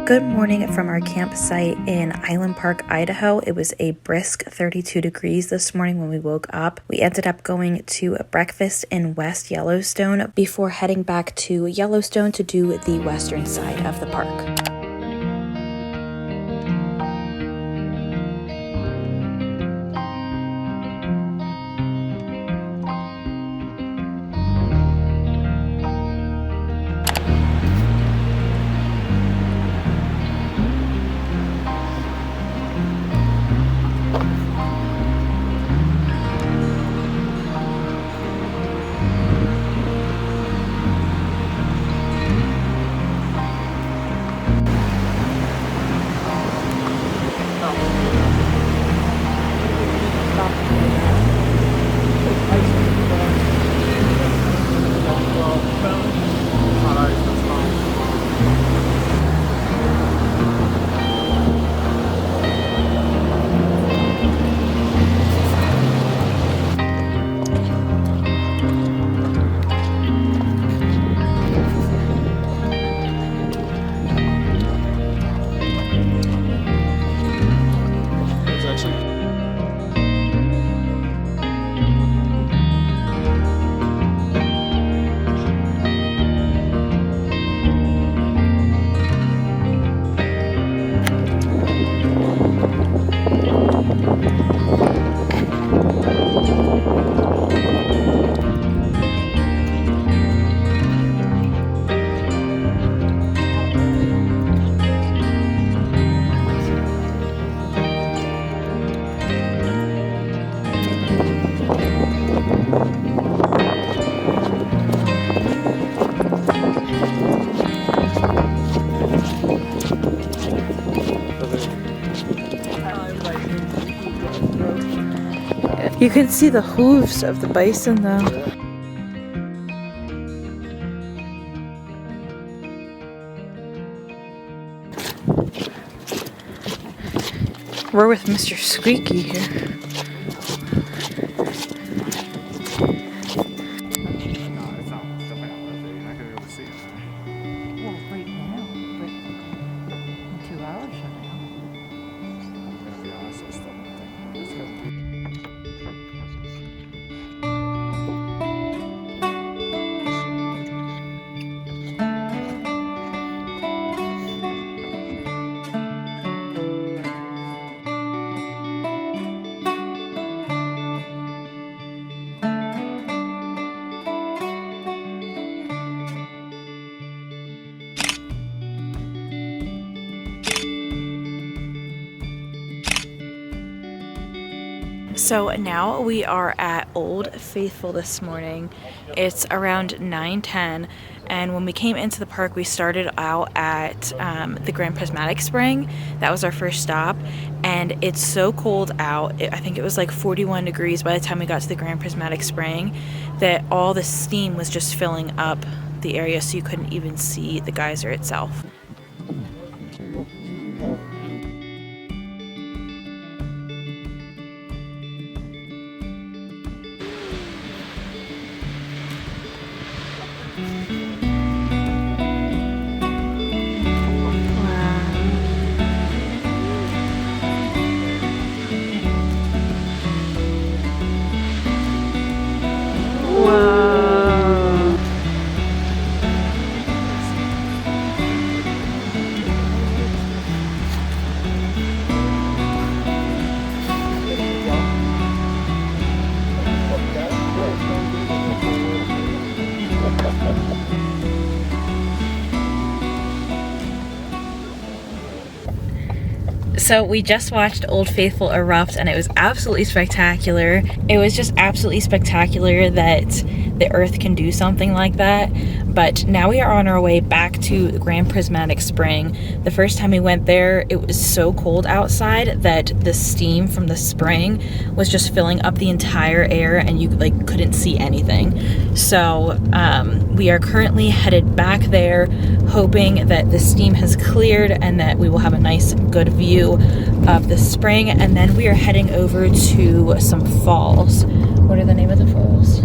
Good morning from our campsite in Island Park, Idaho. It was a brisk 32 degrees this morning when we woke up. We ended up going to a breakfast in West Yellowstone before heading back to Yellowstone to do the western side of the park. You can see the hooves of the bison though. We're with Mr. Squeaky here. So now we are at Old Faithful this morning. It's around 9:10, and when we came into the park we started out at the Grand Prismatic Spring. That was our first stop, and it's so cold out. I think it was like 41 degrees by the time we got to the Grand Prismatic Spring that all the steam was just filling up the area, so you couldn't even see the geyser itself. So we just watched Old Faithful erupt, and it was absolutely spectacular. It was just absolutely spectacular that the earth can do something like that. But now we are on our way back to the Grand Prismatic Spring. The first time we went there, it was so cold outside that the steam from the spring was just filling up the entire air, and you like couldn't see anything. So we are currently headed back there, hoping that the steam has cleared and that we will have a nice good view of the spring. And then we are heading over to some falls. What are the name of the falls?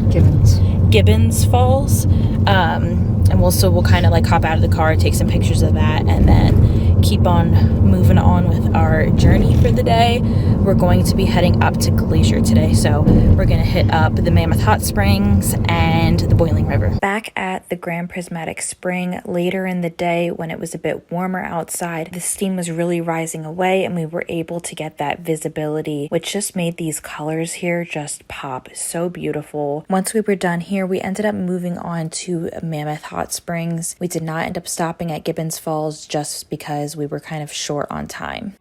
Gibbons Falls. And we'll kind of like hop out of the car, take some pictures of that, and then keep on moving on with our journey for the day. We're going to be heading up to Glacier today, so we're going to hit up the Mammoth Hot Springs and the Boiling River. Back at the Grand Prismatic Spring later in the day when it was a bit warmer outside, the steam was really rising away and we were able to get that visibility, which just made these colors here just pop so beautiful. Once we were done here, we ended up moving on to Mammoth Hot Springs. We did not end up stopping at Gibbons Falls just because we were kind of short on time.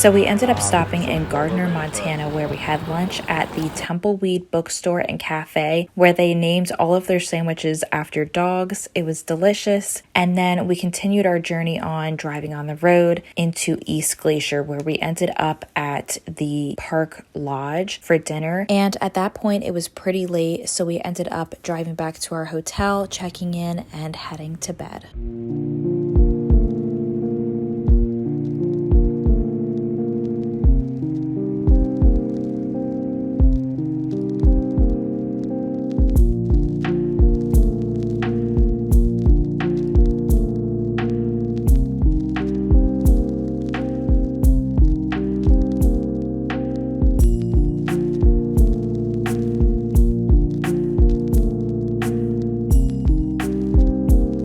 So we ended up stopping in Gardiner, Montana, where we had lunch at the Tumbleweed Bookstore and Cafe, where they named all of their sandwiches after dogs. It was delicious. And then we continued our journey on, driving on the road into East Glacier, where we ended up at the Park Lodge for dinner. And at that point, it was pretty late, so we ended up driving back to our hotel, checking in, and heading to bed.